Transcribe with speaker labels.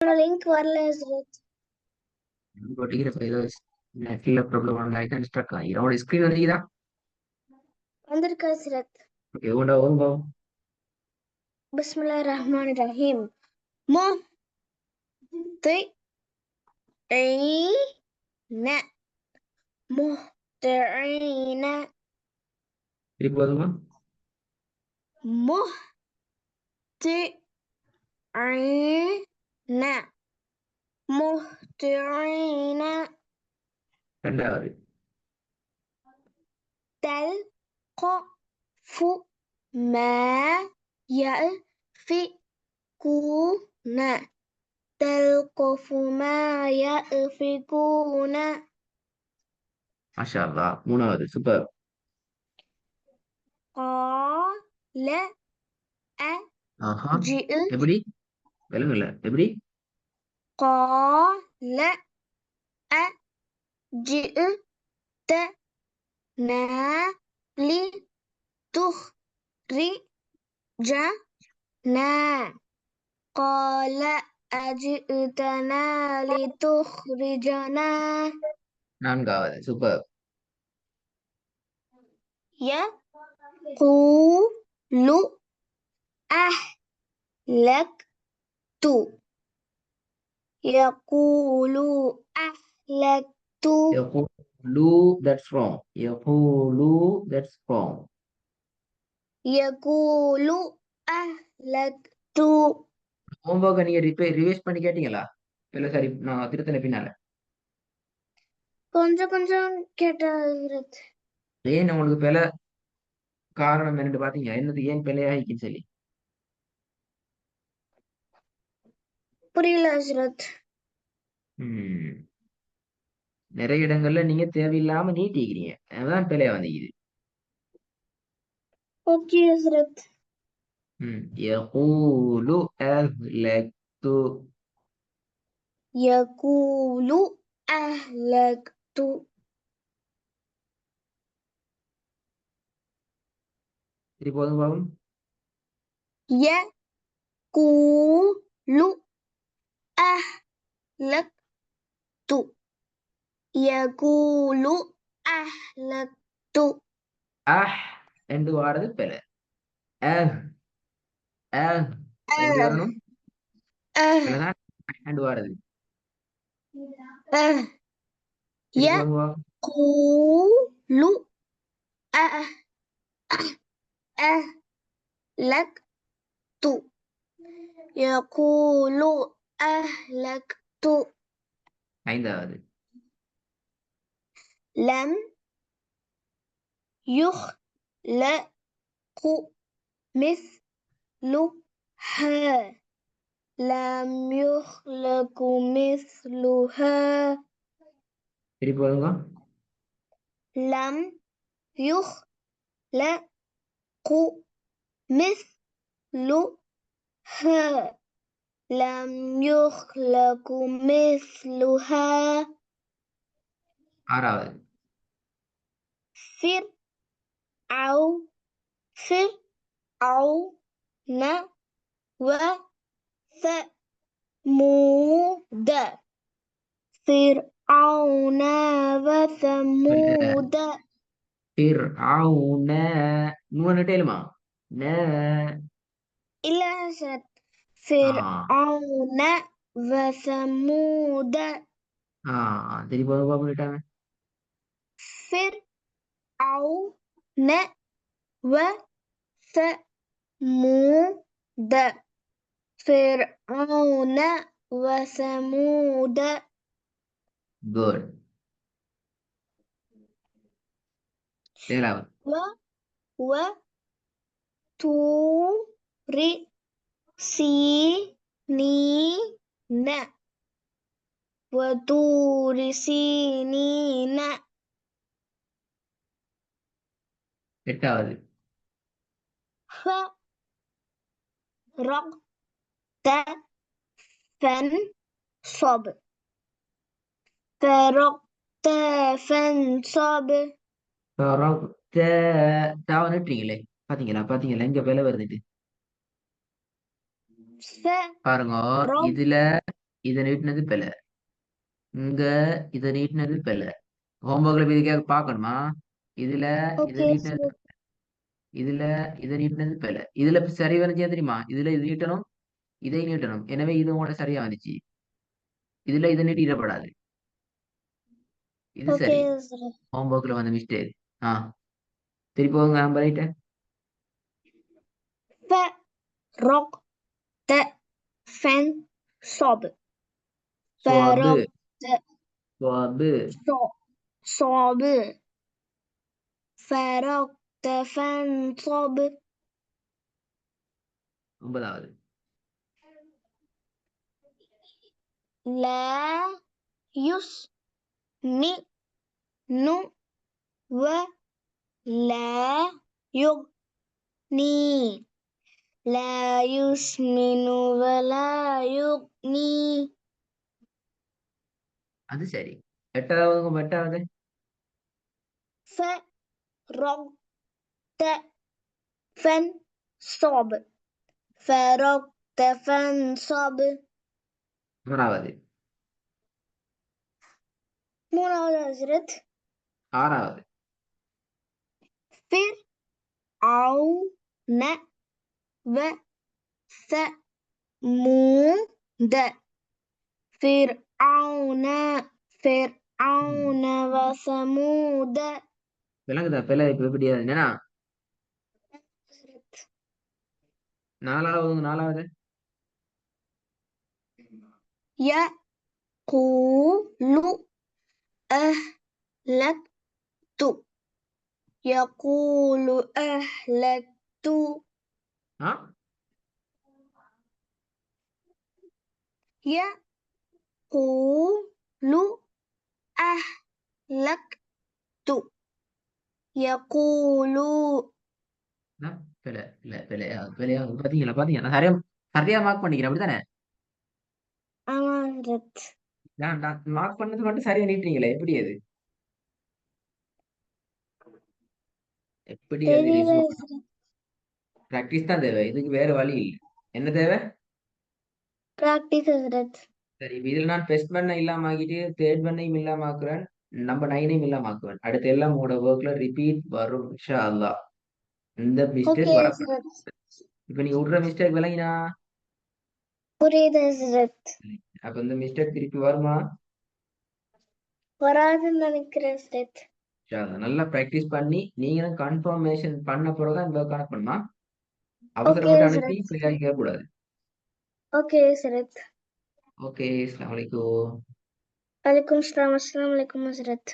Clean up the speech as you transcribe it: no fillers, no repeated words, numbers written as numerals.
Speaker 1: Link வரல ஹஸ்ரத்.
Speaker 2: ஒட்டிக்கிற ஏதோ நெட்ல ப்ராப்ளம் லைட் அண்ட் ஸ்ட்ரக் ஆகி அவனோட ஸ்கிரீன் வந்துக்குதா?
Speaker 1: வந்திருக்கு ஹஸ்ரத்.
Speaker 2: Okay Honda ஓங்கோ.
Speaker 1: பிஸ்மில்லாஹிர் ரஹ்மானிர் ரஹீம். முஹ்திஈன முஹ்திஈன
Speaker 2: திருப்பி போதுமா?
Speaker 1: முஹ்திஈன முஹ்திஈன.
Speaker 2: ரெண்டாவது
Speaker 1: தல்கஃபு மா யஃபிகூன தல்கஃபு மா யஃபிகூன.
Speaker 2: மாஷா அல்லாஹ். மூணாவது சூப்பர்.
Speaker 1: قال
Speaker 2: ஆஹா
Speaker 1: أجئت
Speaker 2: எப்படி விலங்குல எப்படி?
Speaker 1: قال أجئتنا لتخرجنا قال أجئتنا لتخرجنا.
Speaker 2: நான்காவது super.
Speaker 1: يقول أهلكت يقول أهلكت
Speaker 2: يقولو that's wrong. يقولو that's wrong.
Speaker 1: يقول أهلكت.
Speaker 2: ஹோம்வொர்க்கை நீங்க ரிவைஸ் பண்ணி கேட்டீங்களா? இல்ல சரி நான் திருத்தல பின்னால.
Speaker 1: கொஞ்சம் கொஞ்சம் கேட்டது.
Speaker 2: ஏன் உங்களுக்கு பிழை காரணம் என்னன்னு பாத்தீங்க? என்னது ஏன் பிழையாகிக்குன்னு சொல்லி
Speaker 1: புரியல ஹஸ்ரத்.
Speaker 2: நிறைய இடங்கள்ல நீங்க தேவையில்லாம நீட்டிக்கிறீங்க, அதான் பிழையா வந்தீங்க.
Speaker 1: ஓகே ஹஸ்ரத்.
Speaker 2: يقول أهلكت
Speaker 1: يقول أهلكت.
Speaker 2: திருப்பி போதும் பாவம்.
Speaker 1: يقول أهلكت يقول أهلكت.
Speaker 2: என்று வாரது பிழை. அஹ் அஹ் எப்படி வரணும்? பிழைதான் என்று வாரது.
Speaker 1: يقول أهلكت يقول أهلكت.
Speaker 2: ஐந்தாவது
Speaker 1: لم يخلق مثلها لم يخلق مثلها.
Speaker 2: திருப்பி போதுங்க.
Speaker 1: لم يخلق مثلها لم يخلق مثلها.
Speaker 2: ஆறாவது
Speaker 1: فرعون وثمود فرعون وثمود.
Speaker 2: فرعون நூறு டேலுமா
Speaker 1: இல்ல சார். فرعون وثمود
Speaker 2: திருப்பி போதும் பண்ணிட்டாங்க.
Speaker 1: فرعون وثمود فرعون وثمود.
Speaker 2: குட். ஏழாவது
Speaker 1: وطور سينين وطور سينين.
Speaker 2: எட்டாவது
Speaker 1: فرقت فانصب فرقت فانصب.
Speaker 2: நட்டுறீங்களே, பாத்தீங்களா பாத்தீங்களா இங்க வேலை வருதுட்டு பாருங்க. இதுல இதை நீட்டினது பிழை. இங்க இதை நீட்டினது பிழை. ஹோம்ஒர்க்ல இதுக்காக பார்க்கணுமா? இதுல இதை
Speaker 1: ஓகே
Speaker 2: நீட்டினது,
Speaker 1: ஹஸ்ரத்.
Speaker 2: இதுல இதை நீட்டினது பிழை. இதுல சரி வந்துச்சா தெரியுமா? இதுல இது நீட்டணும், இதை நீட்டணும். எனவே இது உங்களோட சரியா வந்துச்சு. இதுல இதை நீட்டிடப்படாது. இது
Speaker 1: ஓகே
Speaker 2: சரி.
Speaker 1: ஹஸ்ரத்.
Speaker 2: ஹோம்ஒர்க்ல வந்த மிஸ்டேக். ஆ திருப்பி போங்க, நம்பர் ரைட்டு.
Speaker 1: فرقت فانصب.
Speaker 2: சுவாபு,
Speaker 1: فرقت
Speaker 2: சுவாபு.
Speaker 1: صاب. فرقت فانصب.
Speaker 2: 9வது.
Speaker 1: لا يسمن ولا يغني. لا يسمن ولا يغني.
Speaker 2: அது சரி. 8வது, 8வது.
Speaker 1: فرقت فانصب. فرقت فانصب.
Speaker 2: 6வது.
Speaker 1: மூணாவது ஹஸ்ரத்.
Speaker 2: 6வது.
Speaker 1: فرعون وثمود. فرعون وثمود.
Speaker 2: விளங்குதா பிள்ளை? இப்ப எப்படி என்னன்னா 4வது.
Speaker 1: يقول أهلكت. يقول أهلكت.
Speaker 2: ஆ
Speaker 1: يقول أهلكت. يقول.
Speaker 2: பிள்ளை பிள்ளை பிள்ளையா பிள்ளையா பாத்தீங்களா? பாத்தீங்களா? நான் சரியா சரியா மார்க் பண்ணிக்கிறேன், அப்படித்தானே?
Speaker 1: أمرت.
Speaker 2: நான் மார்க் பண்ணது மட்டும் சரியா நீட்டுறீங்களே, எப்படி அது? எப்படி அது
Speaker 1: தெரியல
Speaker 2: ரிசூம்?
Speaker 1: ஹஸ்ரத்.
Speaker 2: பிராக்டிஸ் தான் தேவை, இதுக்கு வேற வழி இல்லை. என்ன தேவை?
Speaker 1: பிராக்டிஸ் ஹஸ்ரத்.
Speaker 2: சரி, இப்ப இதுல நான் பெஸ்ட் பண்ண இல்லாம ஆக்கிட்டு தேர்ட் பண்ணையும் இல்லாம ஆக்குறேன், நம்பர் 9ஐயும் இல்லாம ஆக்குவேன். அடுத்து எல்லாம் உங்களோட ஒர்க்ல ரிப்பீட் வரும் இன்ஷா அல்லாஹ். இந்த
Speaker 1: ஓகே
Speaker 2: மிஸ்டேக் வரக்கூடாது.
Speaker 1: ஹஸ்ரத்.
Speaker 2: இப்ப நீ விடுற மிஸ்டேக் விளங்கினா?
Speaker 1: புரியுது ஹஸ்ரத்.
Speaker 2: அப்ப இந்த மிஸ்டேக் திருப்பி வருமா?
Speaker 1: வராதுன்னு நினைக்கிறேன் ஹஸ்ரத்.
Speaker 2: இன்ஷா அல்லாஹ். நல்லா பிராக்டிஸ் பண்ணி நீங்களும் கன்ஃபர்மேஷன் பண்ண பிறகுதான் இந்த கனெக்ட் பண்ணுமா.
Speaker 1: ஓகே
Speaker 2: அவசரப்பட்டு அனுப்பி
Speaker 1: ஹஸ்ரத்.
Speaker 2: பிள்ளையாக்கி கேட்கக்கூடாது.
Speaker 1: ஓகே ஹஸ்ரத்.
Speaker 2: ஓகே, அஸ்ஸலாமு அலைக்கும்.
Speaker 1: வலைக்கும் அஸ்ஸலாம். அஸ்ஸலாமு அலைக்கும் ஹஸ்ரத்.